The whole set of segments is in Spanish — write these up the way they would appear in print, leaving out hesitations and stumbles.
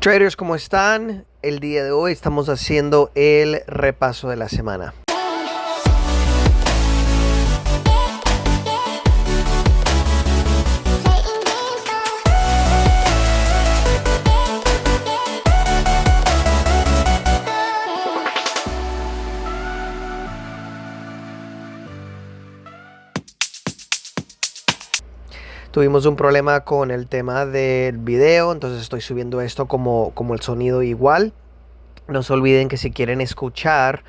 Traders, ¿cómo están? El día de hoy estamos haciendo el repaso de la semana. Tuvimos un problema con el tema del video, entonces estoy subiendo esto como el sonido igual. No se olviden que si quieren escuchar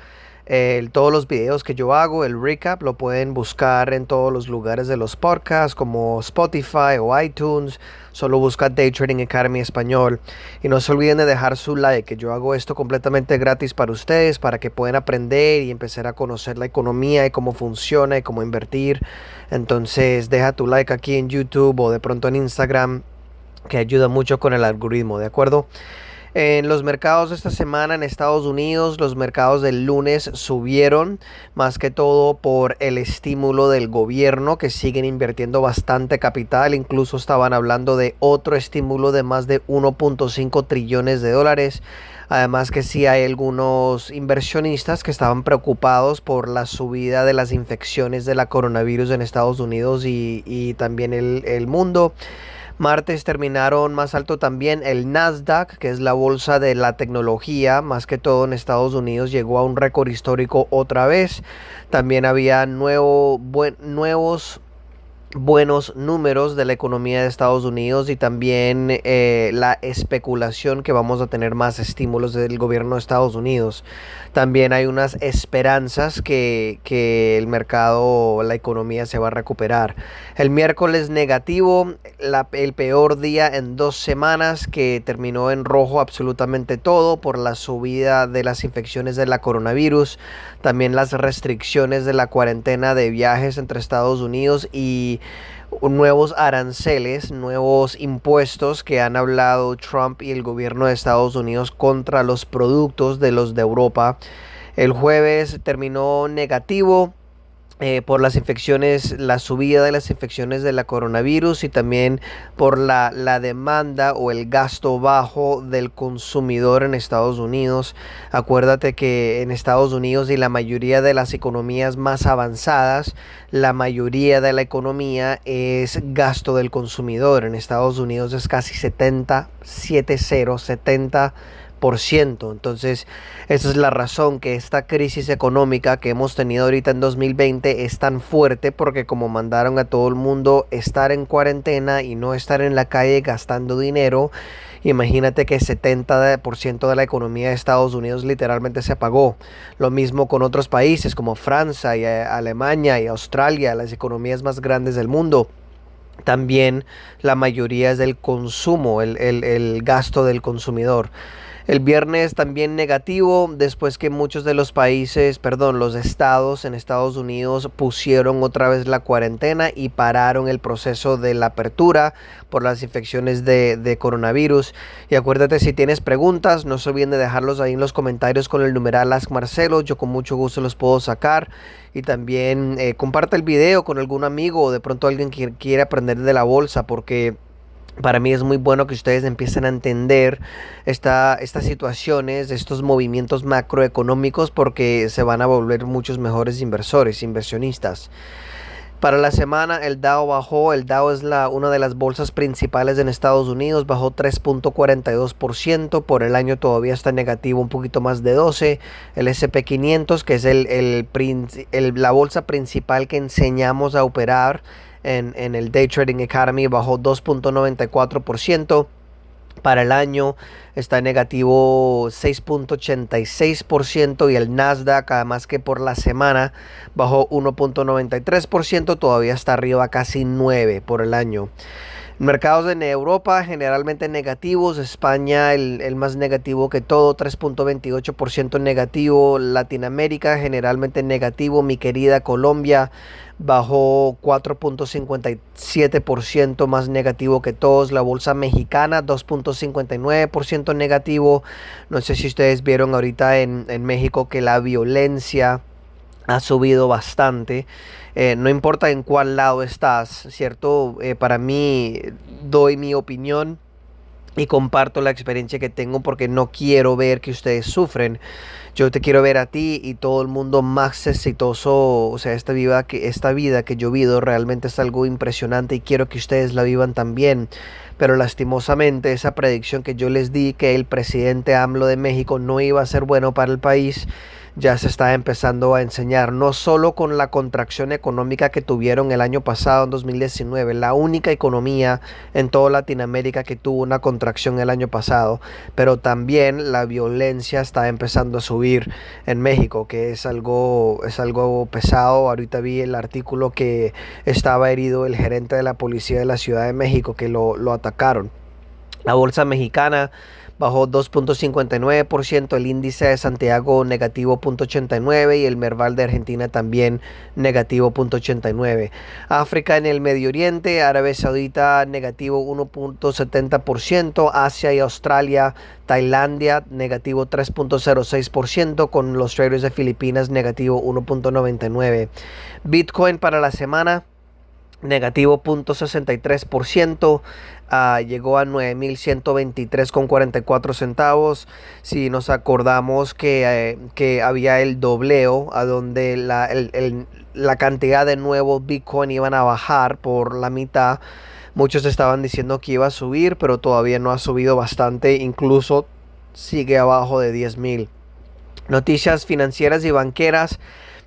todos los videos que yo hago, el recap, lo pueden buscar en todos los lugares de los podcasts como Spotify o iTunes. Solo busca Day Trading Academy Español. Y no se olviden de dejar su like, que yo hago esto completamente gratis para ustedes, para que puedan aprender y empezar a conocer la economía y cómo funciona y cómo invertir. Entonces deja tu like aquí en YouTube o de pronto en Instagram, que ayuda mucho con el algoritmo, ¿de acuerdo? En los mercados esta semana en Estados Unidos, los mercados del lunes subieron, más que todo por el estímulo del gobierno, que siguen invirtiendo bastante capital. Incluso estaban hablando de otro estímulo de más de 1.5 trillones de dólares. Además que sí hay algunos inversionistas que estaban preocupados por la subida de las infecciones de la coronavirus en Estados Unidos y también el mundo. Martes terminaron más alto también el Nasdaq, que es la bolsa de la tecnología, más que todo en Estados Unidos, llegó a un récord histórico otra vez. También había nuevos buenos números de la economía de Estados Unidos y también la especulación que vamos a tener más estímulos del gobierno de Estados Unidos. También hay unas esperanzas que el mercado, la economía se va a recuperar. El miércoles negativo, el peor día en 2 semanas, que terminó en rojo absolutamente todo por la subida de las infecciones de la coronavirus, también las restricciones de la cuarentena de viajes entre Estados Unidos y nuevos aranceles, nuevos impuestos que han hablado Trump y el gobierno de Estados Unidos contra los productos de los de Europa. El jueves terminó negativo por las infecciones, la subida de las infecciones de la coronavirus y también por la demanda o el gasto bajo del consumidor en Estados Unidos. Acuérdate que en Estados Unidos y la mayoría de las economías más avanzadas, la mayoría de la economía es gasto del consumidor. En Estados Unidos es casi 70. Entonces, esa es la razón que esta crisis económica que hemos tenido ahorita en 2020 es tan fuerte, porque como mandaron a todo el mundo estar en cuarentena y no estar en la calle gastando dinero, imagínate que 70% de la economía de Estados Unidos literalmente se apagó. Lo mismo con otros países como Francia y Alemania y Australia, las economías más grandes del mundo. También la mayoría es del consumo, el gasto del consumidor. El viernes también negativo, después que muchos de los los estados en Estados Unidos pusieron otra vez la cuarentena y pararon el proceso de la apertura por las infecciones de coronavirus. Y acuérdate, si tienes preguntas, no se olviden de dejarlos ahí en los comentarios con el numeral Ask Marcelo. Yo con mucho gusto los puedo sacar. Y también comparte el video con algún amigo o de pronto alguien que quiere aprender de la bolsa, porque para mí es muy bueno que ustedes empiecen a entender estas situaciones, estos movimientos macroeconómicos, porque se van a volver muchos mejores inversionistas. Para la semana el Dow bajó. El Dow es una de las bolsas principales en Estados Unidos, bajó 3.42%. Por el año todavía está negativo, un poquito más de 12%. El S&P 500, que es la bolsa principal que enseñamos a operar en el Day Trading Academy, bajó 2.94%. Para el año está negativo 6.86%, y el Nasdaq, además que por la semana, bajó 1.93%, todavía está arriba casi 9% por el año. Mercados en Europa generalmente negativos. España el más negativo que todo, 3.28% negativo. Latinoamérica generalmente negativo. Mi querida Colombia bajó 4.57%, más negativo que todos. La bolsa mexicana 2.59% negativo. No sé si ustedes vieron ahorita en México que la violencia ha subido bastante. No importa en cuál lado estás, ¿cierto? Para mí, doy mi opinión. y comparto la experiencia que tengo porque no quiero ver que ustedes sufren. Yo te quiero ver a ti y todo el mundo más exitoso. O sea, esta vida que yo vivo realmente es algo impresionante y quiero que ustedes la vivan también. Pero lastimosamente esa predicción que yo les di, que el presidente AMLO de México no iba a ser bueno para el país, ya se está empezando a enseñar, no solo con la contracción económica que tuvieron el año pasado, en 2019, la única economía en toda Latinoamérica que tuvo una contracción el año pasado, pero también la violencia está empezando a subir en México, que es algo pesado. Ahorita vi el artículo que estaba herido el gerente de la policía de la Ciudad de México, que lo atacaron. La bolsa mexicana bajó 2.59%, el índice de Santiago negativo 0.89 y el Merval de Argentina también negativo 0.89. África en el Medio Oriente, Arabia Saudita negativo 1.70%, Asia y Australia, Tailandia negativo 3.06%, con los traders de Filipinas negativo 1.99%. Bitcoin para la semana negativo 0.63%, llegó a 9.123,44 centavos. Si nos acordamos que había el dobleo, a donde la cantidad de nuevos Bitcoin iban a bajar por la mitad, muchos estaban diciendo que iba a subir, pero todavía no ha subido bastante, incluso sigue abajo de 10.000. Noticias financieras y banqueras.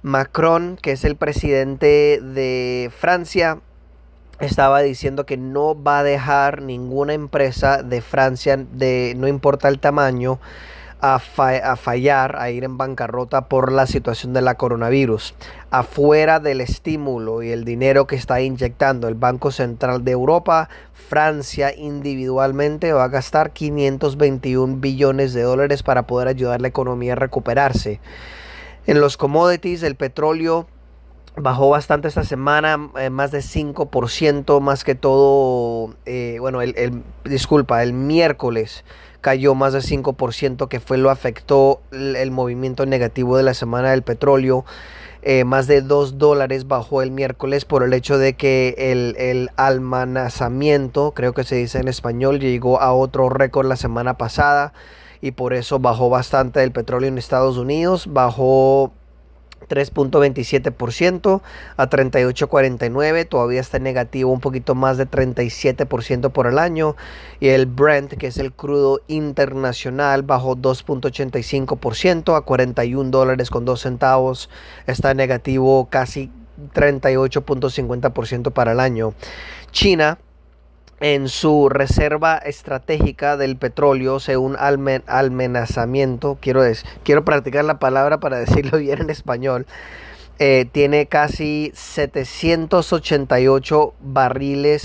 Macron, que es el presidente de Francia, estaba diciendo que no va a dejar ninguna empresa de Francia, no importa el tamaño, a fallar, a ir en bancarrota por la situación de la coronavirus. Afuera del estímulo y el dinero que está inyectando el Banco Central de Europa, Francia individualmente va a gastar 521 billones de dólares para poder ayudar a la economía a recuperarse. En los commodities, el petróleo bajó bastante esta semana, más de 5%, más que todo, el miércoles cayó más de 5%, que fue lo afectó el movimiento negativo de la semana del petróleo. Más de $2 bajó el miércoles por el hecho de que el almacenamiento, creo que se dice en español, llegó a otro récord la semana pasada y por eso bajó bastante el petróleo en Estados Unidos. Bajó 3.27% a 38.49, todavía está negativo un poquito más de 37% por el año. Y el Brent, que es el crudo internacional, bajó 2.85% a $41.02, está negativo casi 38.50% para el año. China, en su reserva estratégica del petróleo, según almacenamiento, quiero practicar la palabra para decirlo bien en español, tiene casi 788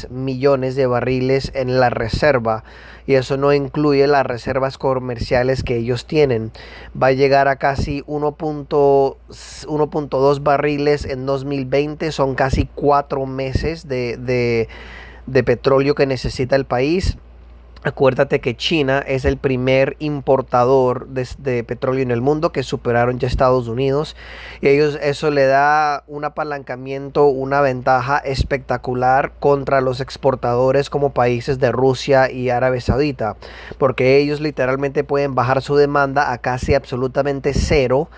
millones de barriles en la reserva, y eso no incluye las reservas comerciales que ellos tienen. Va a llegar a casi 1.2 barriles en 2020, son casi 4 meses de petróleo que necesita el país. Acuérdate que China es el primer importador de petróleo en el mundo, que superaron ya Estados Unidos, y ellos, eso le da un apalancamiento, una ventaja espectacular contra los exportadores como países de Rusia y Arabia Saudita, porque ellos literalmente pueden bajar su demanda a casi absolutamente cero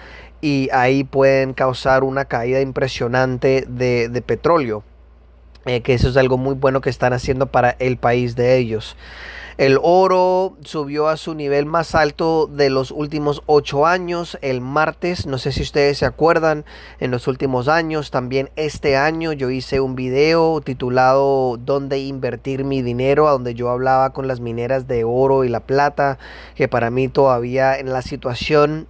y ahí pueden causar una caída impresionante de petróleo. Que eso es algo muy bueno que están haciendo para el país de ellos. El oro subió a su nivel más alto de los últimos 8 años el martes. No sé si ustedes se acuerdan, en los últimos años, también este año, yo hice un video titulado ¿Dónde invertir mi dinero?, a donde yo hablaba con las mineras de oro y la plata, que para mí todavía en la situación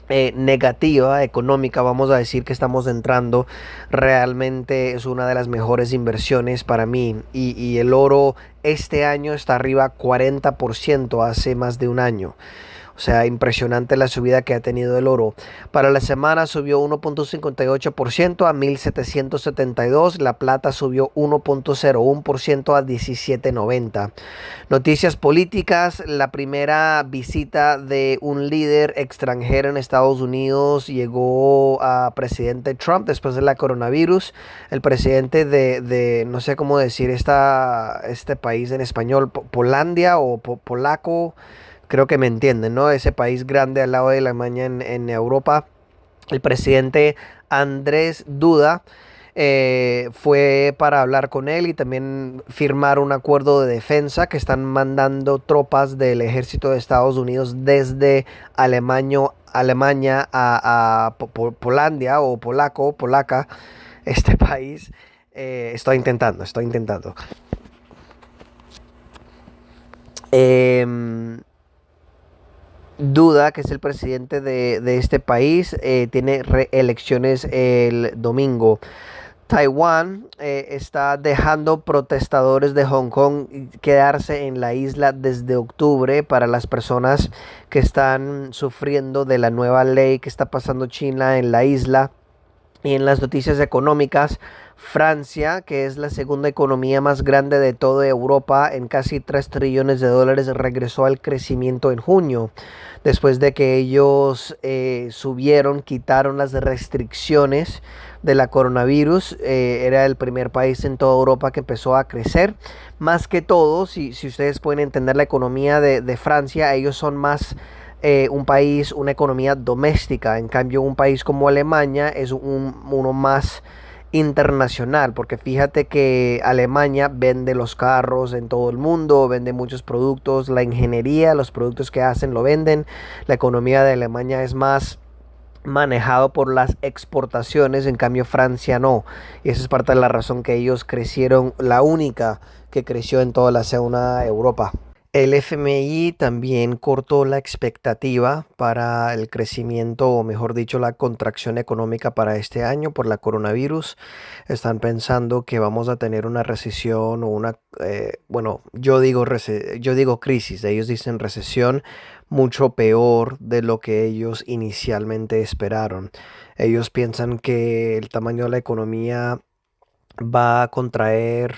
negativa, económica, vamos a decir, que estamos entrando, realmente es una de las mejores inversiones para mí. Y el oro este año está arriba 40% hace más de un año. O sea, impresionante la subida que ha tenido el oro. Para la semana subió 1.58% a 1.772. La plata subió 1.01% a 17.90. Noticias políticas. La primera visita de un líder extranjero en Estados Unidos llegó a presidente Trump después de la coronavirus. El presidente no sé cómo decir este país en español, Polandia o polaco, creo que me entienden, ¿no? Ese país grande al lado de Alemania en Europa. El presidente Andrés Duda fue para hablar con él y también firmar un acuerdo de defensa que están mandando tropas del ejército de Estados Unidos desde Alemania a Polandia o polaca, este país. Estoy intentando. Em, Duda, que es el presidente de este país, tiene elecciones el domingo. Taiwán está dejando protestadores de Hong Kong quedarse en la isla desde octubre para las personas que están sufriendo de la nueva ley que está pasando China en la isla. Y en las noticias económicas, Francia, que es la segunda economía más grande de toda Europa, en casi 3 trillones de dólares, regresó al crecimiento en junio, después de que ellos quitaron las restricciones de la coronavirus. Era el primer país en toda Europa que empezó a crecer. Más que todo, si ustedes pueden entender la economía de Francia, ellos son más un país, una economía doméstica. En cambio, un país como Alemania es uno más internacional, porque fíjate que Alemania vende los carros en todo el mundo, vende muchos productos, la ingeniería, los productos que hacen lo venden. La economía de Alemania es más manejado por las exportaciones, en cambio Francia no, y esa es parte de la razón que ellos crecieron, la única que creció en toda la zona Europa. El FMI también cortó la expectativa para el crecimiento, o mejor dicho, la contracción económica para este año por la coronavirus. Están pensando que vamos a tener una recesión o bueno, yo digo crisis, ellos dicen recesión, mucho peor de lo que ellos inicialmente esperaron. Ellos piensan que el tamaño de la economía va a contraer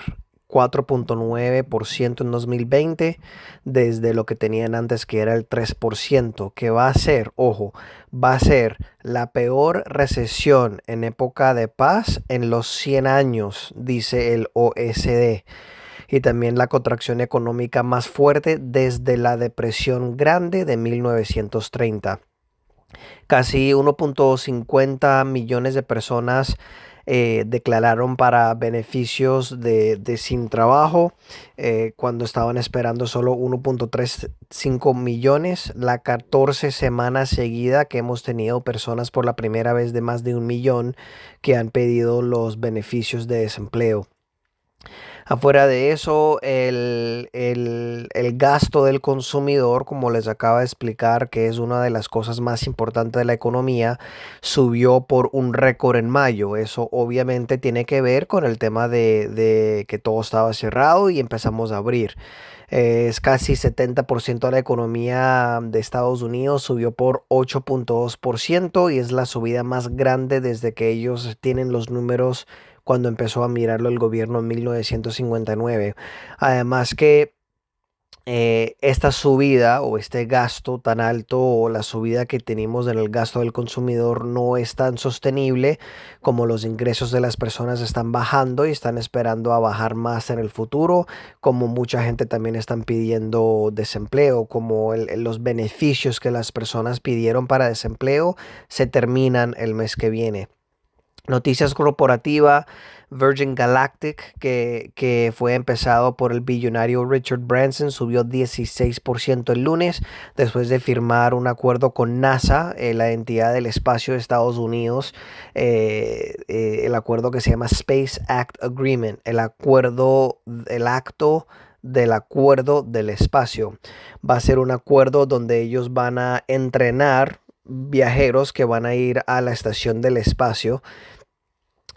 4.9% en 2020 desde lo que tenían antes, que era el 3%, que va a ser, ojo, va a ser la peor recesión en época de paz en los 100 años, dice el OECD. Y también la contracción económica más fuerte desde la Depresión Grande de 1930. Casi 1.50 millones de personas declararon para beneficios de sin trabajo cuando estaban esperando solo 1.35 millones. La 14 semanas seguida que hemos tenido personas por la primera vez de más de 1 millón que han pedido los beneficios de desempleo. Afuera de eso, el gasto del consumidor, como les acabo de explicar, que es una de las cosas más importantes de la economía, subió por un récord en mayo. Eso obviamente tiene que ver con el tema de que todo estaba cerrado y empezamos a abrir. Es casi 70% de la economía de Estados Unidos, subió por 8.2% y es la subida más grande desde que ellos tienen los números cuando empezó a mirarlo el gobierno en 1959. Además que esta subida o este gasto tan alto, o la subida que tenemos en el gasto del consumidor, no es tan sostenible, como los ingresos de las personas están bajando y están esperando a bajar más en el futuro, como mucha gente también están pidiendo desempleo, como los beneficios que las personas pidieron para desempleo se terminan el mes que viene. Noticias corporativa, Virgin Galactic, que fue empezado por el billonario Richard Branson, subió 16% el lunes después de firmar un acuerdo con NASA, la entidad del espacio de Estados Unidos, el acuerdo que se llama Space Act Agreement, el acto del acuerdo del espacio. Va a ser un acuerdo donde ellos van a entrenar viajeros que van a ir a la estación del espacio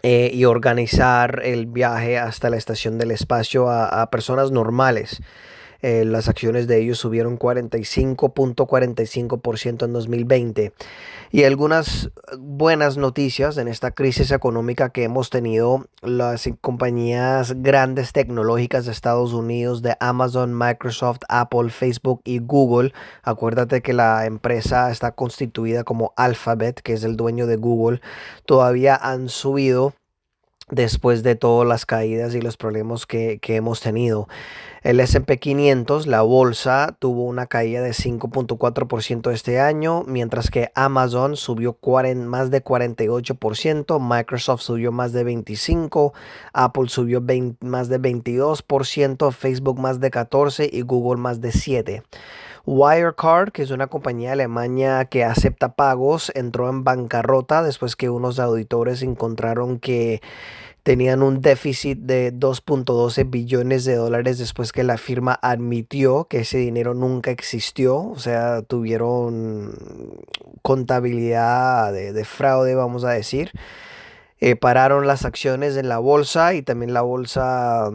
y organizar el viaje hasta la estación del espacio a personas normales. Las acciones de ellos subieron 45.45% en 2020. Y algunas buenas noticias en esta crisis económica que hemos tenido: las compañías grandes tecnológicas de Estados Unidos, de Amazon, Microsoft, Apple, Facebook y Google. Acuérdate que la empresa está constituida como Alphabet, que es el dueño de Google. Todavía han subido después de todas las caídas y los problemas que hemos tenido. El S&P 500, la bolsa, tuvo una caída de 5.4% este año, mientras que Amazon subió más de 48%, Microsoft subió más de 25%, Apple subió más de 22%, Facebook más de 14% y Google más de 7%. Wirecard, que es una compañía alemana que acepta pagos, entró en bancarrota después que unos auditores encontraron que tenían un déficit de 2.12 billones de dólares después que la firma admitió que ese dinero nunca existió. O sea, tuvieron contabilidad de fraude, vamos a decir. Pararon las acciones en la bolsa y también la bolsa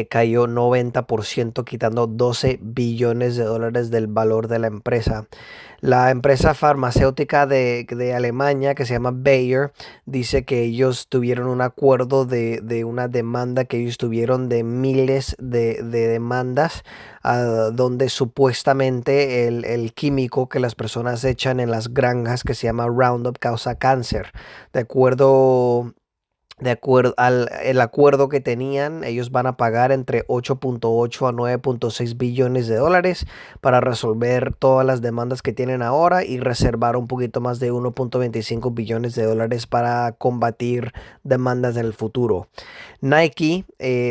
cayó 90%, quitando 12 billones de dólares del valor de la empresa. La empresa farmacéutica de Alemania, que se llama Bayer, dice que ellos tuvieron un acuerdo de una demanda que ellos tuvieron de miles de demandas, donde supuestamente el químico que las personas echan en las granjas, que se llama Roundup, causa cáncer. De acuerdo al el acuerdo que tenían, ellos van a pagar entre 8.8 a 9.6 billones de dólares para resolver todas las demandas que tienen ahora y reservar un poquito más de 1.25 billones de dólares para combatir demandas en el futuro. Nike,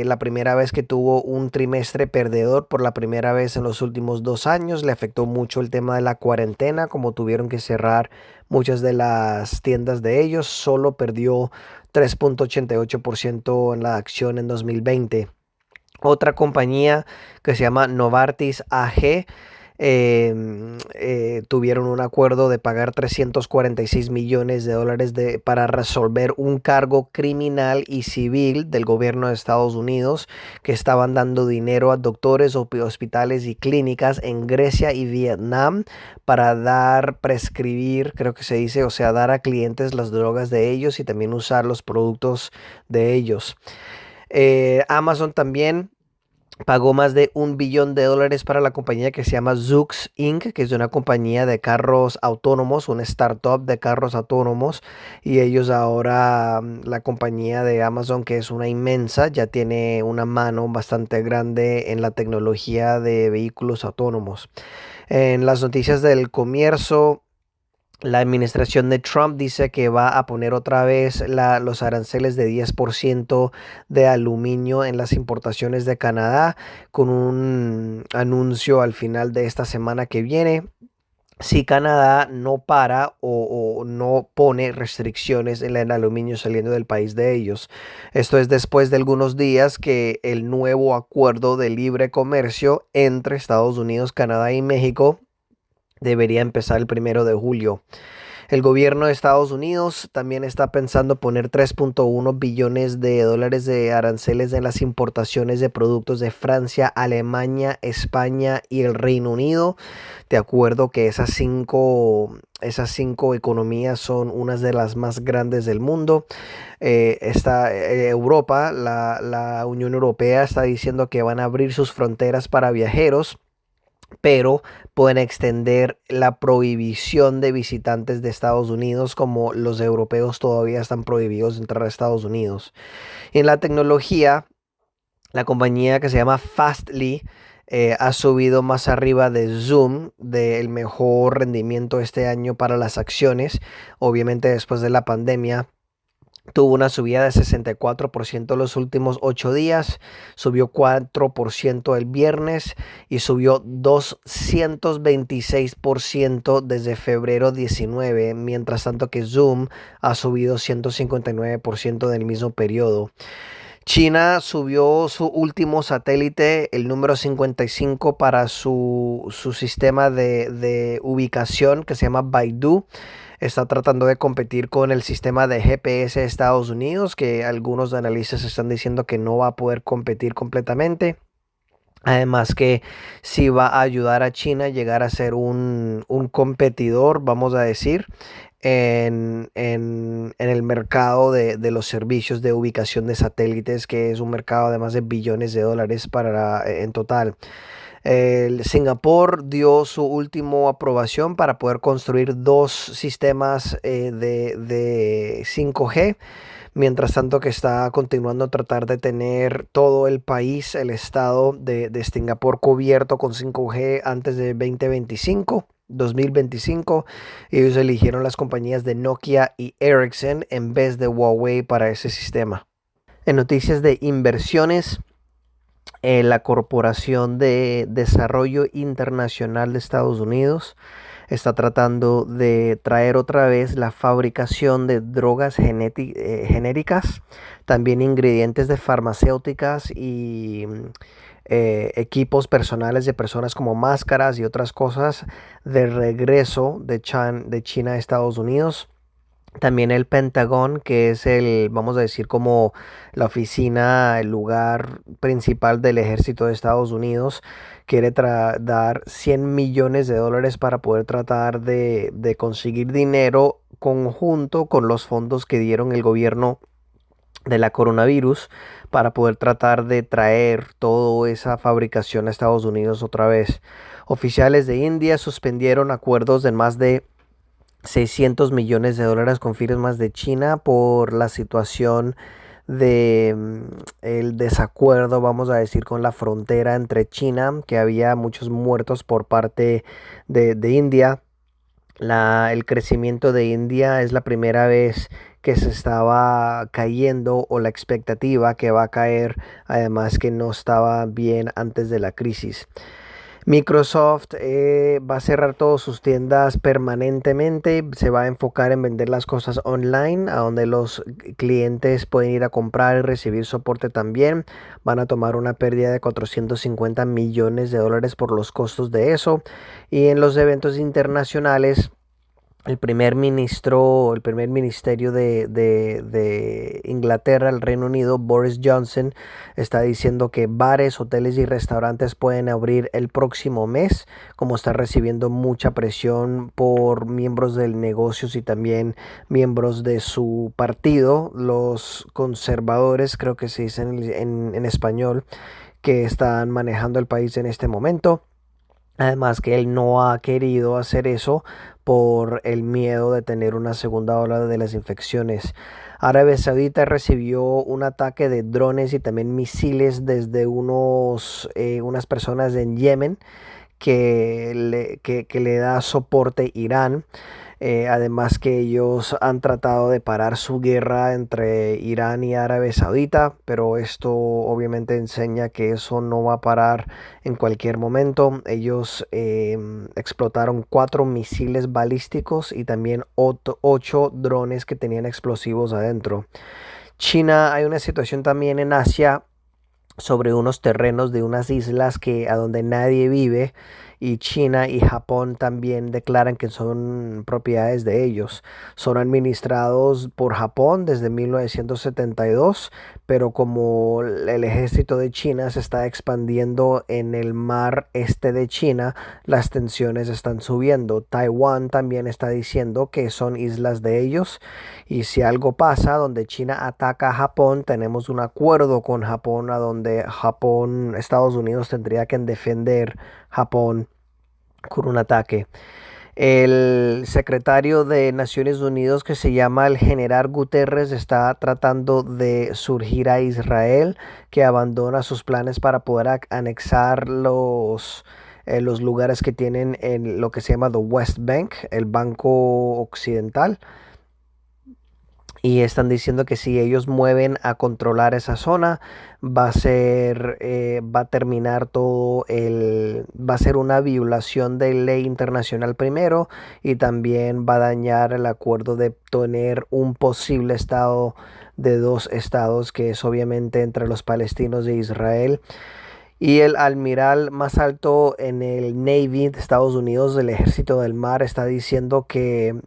la primera vez que tuvo un trimestre perdedor por la primera vez en los últimos 2 años, le afectó mucho el tema de la cuarentena, como tuvieron que cerrar muchas de las tiendas de ellos. Solo perdió 3.88% en la acción en 2020. Otra compañía que se llama Novartis AG, tuvieron un acuerdo de pagar 346 millones de dólares para resolver un cargo criminal y civil del gobierno de Estados Unidos, que estaban dando dinero a doctores, hospitales y clínicas en Grecia y Vietnam para prescribir, creo que se dice, o sea, dar a clientes las drogas de ellos y también usar los productos de ellos. Amazon también pagó más de $1 billón para la compañía que se llama Zoox Inc., que es una compañía de carros autónomos, una startup de carros autónomos. Y ellos ahora, la compañía de Amazon, que es una inmensa, ya tiene una mano bastante grande en la tecnología de vehículos autónomos. En las noticias del comercio, la administración de Trump dice que va a poner otra vez los aranceles de 10% de aluminio en las importaciones de Canadá, con un anuncio al final de esta semana que viene. Si Canadá no para o no pone restricciones en el aluminio saliendo del país de ellos. Esto es después de algunos días que el nuevo acuerdo de libre comercio entre Estados Unidos, Canadá y México debería empezar el 1 de julio. El gobierno de Estados Unidos también está pensando poner 3.1 billones de dólares de aranceles en las importaciones de productos de Francia, Alemania, España y el Reino Unido. De acuerdo que esas cinco economías son unas de las más grandes del mundo. Europa, la Unión Europea, está diciendo que van a abrir sus fronteras para viajeros, pero pueden extender la prohibición de visitantes de Estados Unidos, como los europeos todavía están prohibidos de entrar a Estados Unidos. Y en la tecnología, la compañía que se llama Fastly ha subido más arriba de Zoom, del mejor rendimiento este año para las acciones, obviamente después de la pandemia. Tuvo una subida de 64% los últimos 8 días, subió 4% el viernes y subió 226% desde febrero 19, mientras tanto que Zoom ha subido 159% del mismo periodo. China subió su último satélite, el número 55, para su sistema de ubicación que se llama Baidu. Está tratando de competir con el sistema de GPS de Estados Unidos, que algunos analistas están diciendo que no va a poder competir completamente. Además que sí va a ayudar a China a llegar a ser un competidor, vamos a decir, en el mercado de los servicios de ubicación de satélites, que es un mercado de más de billones de dólares en total. Singapur dio su última aprobación para poder construir dos sistemas de 5G. Mientras tanto que está continuando a tratar de tener todo el país, el estado de Singapur cubierto con 5G antes de 2025. Ellos eligieron las compañías de Nokia y Ericsson en vez de Huawei para ese sistema. En noticias de inversiones, la Corporación de Desarrollo Internacional de Estados Unidos está tratando de traer otra vez la fabricación de drogas genéricas, también ingredientes de farmacéuticas y equipos personales de personas como máscaras y otras cosas de regreso de China a Estados Unidos. También el Pentagón, que es vamos a decir, como la oficina, el lugar principal del ejército de Estados Unidos, quiere dar 100 millones de dólares para poder tratar de conseguir dinero conjunto con los fondos que dieron el gobierno de la coronavirus para poder tratar de traer toda esa fabricación a Estados Unidos otra vez. Oficiales de India suspendieron acuerdos de más de 600 millones de dólares con firmas de China por la situación de el desacuerdo, vamos a decir, con la frontera entre China, que había muchos muertos por parte de India. El crecimiento de India es la primera vez que se estaba cayendo, o la expectativa que va a caer, además que no estaba bien antes de la crisis. Microsoft va a cerrar todas sus tiendas permanentemente, se va a enfocar en vender las cosas online, a donde los clientes pueden ir a comprar y recibir soporte también. Van a tomar una pérdida de 450 millones de dólares por los costos de eso. Y en los eventos internacionales, el primer ministro, el primer ministerio de Inglaterra, el Reino Unido, Boris Johnson, está diciendo que bares, hoteles y restaurantes pueden abrir el próximo mes, como está recibiendo mucha presión por miembros del negocios y también miembros de su partido, los conservadores, creo que se dice en español, que están manejando el país en este momento. Además que él no ha querido hacer eso por el miedo de tener una segunda ola de las infecciones. Arabia Saudita recibió un ataque de drones y también misiles desde unas personas en Yemen que le da soporte Irán. Además que ellos han tratado de parar su guerra entre Irán y Arabia Saudita, pero esto obviamente enseña que eso no va a parar en cualquier momento. Ellos explotaron 4 misiles balísticos y también 8 drones que tenían explosivos adentro. China, hay una situación también en Asia sobre unos terrenos de unas islas a donde nadie vive, y China y Japón también declaran que son propiedades de ellos. Son administrados por Japón desde 1972, pero como el ejército de China se está expandiendo en el mar este de China, las tensiones están subiendo. Taiwán también está diciendo que son islas de ellos, y si algo pasa donde China ataca a Japón, tenemos un acuerdo con Japón a donde Estados Unidos tendría que defender Japón con un ataque. El secretario de Naciones Unidas, que se llama el general Guterres, está tratando de surgir a Israel, que abandona sus planes para poder anexar los lugares que tienen en lo que se llama the West Bank, el Banco Occidental. Y están diciendo que si ellos mueven a controlar esa zona, va a terminar va a ser una violación de ley internacional primero, y también va a dañar el acuerdo de tener un posible estado de 2 estados, que es obviamente entre los palestinos e Israel. Y el almiral más alto en el Navy de Estados Unidos, del Ejército del Mar, está diciendo que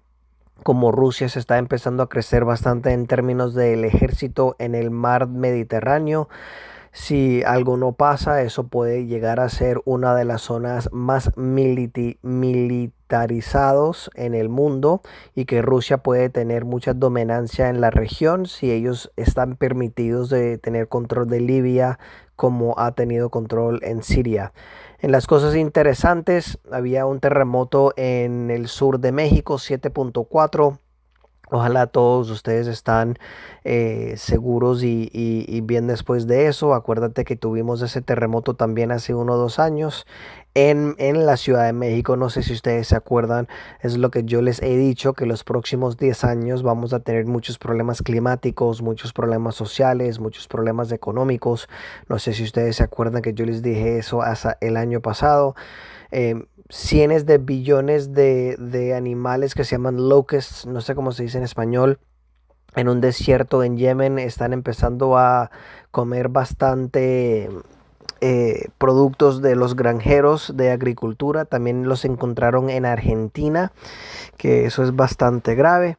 como Rusia se está empezando a crecer bastante en términos del ejército en el mar Mediterráneo, Si algo no pasa, eso puede llegar a ser una de las zonas más militarizados en el mundo y que Rusia puede tener mucha dominancia en la región si ellos están permitidos de tener control de Libia como ha tenido control en Siria. En las cosas interesantes, había un terremoto en el sur de México, 7.4. Ojalá todos ustedes están seguros y bien después de eso. Acuérdate que tuvimos ese terremoto también hace 1 o 2 años en la Ciudad de México. No sé si ustedes se acuerdan, es lo que yo les he dicho, que los próximos 10 años vamos a tener muchos problemas climáticos, muchos problemas sociales, muchos problemas económicos. No sé si ustedes se acuerdan que yo les dije eso hasta el año pasado. Cientos de billones de animales que se llaman locusts, no sé cómo se dice en español, en un desierto en Yemen están empezando a comer bastante productos de los granjeros de agricultura. También los encontraron en Argentina, que eso es bastante grave.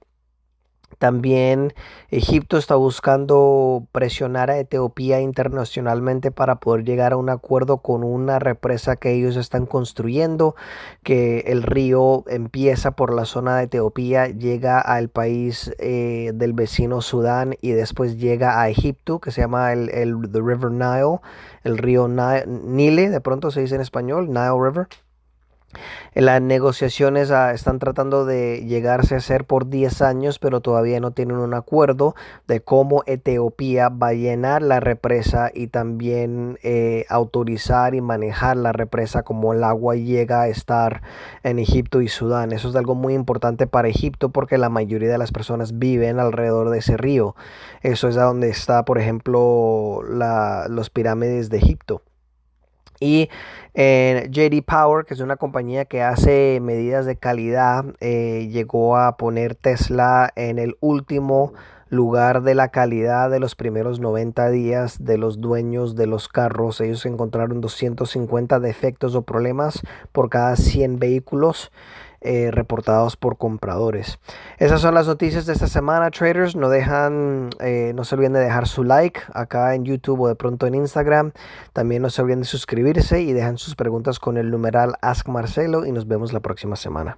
También Egipto está buscando presionar a Etiopía internacionalmente para poder llegar a un acuerdo con una represa que ellos están construyendo, que el río empieza por la zona de Etiopía, llega al país del vecino Sudán y después llega a Egipto, que se llama the River Nile, el río Nile, de pronto se dice en español, Nile River. Las negociaciones están tratando de llegarse a hacer por 10 años, pero todavía no tienen un acuerdo de cómo Etiopía va a llenar la represa y también autorizar y manejar la represa como el agua llega a estar en Egipto y Sudán. Eso es algo muy importante para Egipto porque la mayoría de las personas viven alrededor de ese río. Eso es a donde está, por ejemplo, los pirámides de Egipto. Y JD Power, que es una compañía que hace medidas de calidad, llegó a poner Tesla en el último lugar de la calidad de los primeros 90 días de los dueños de los carros. Ellos encontraron 250 defectos o problemas por cada 100 vehículos reportados por compradores. Esas son las noticias de esta semana, traders. No se olviden de dejar su like acá en YouTube o de pronto en Instagram. También no se olviden de suscribirse y dejan sus preguntas con el numeral Ask Marcelo y nos vemos la próxima semana.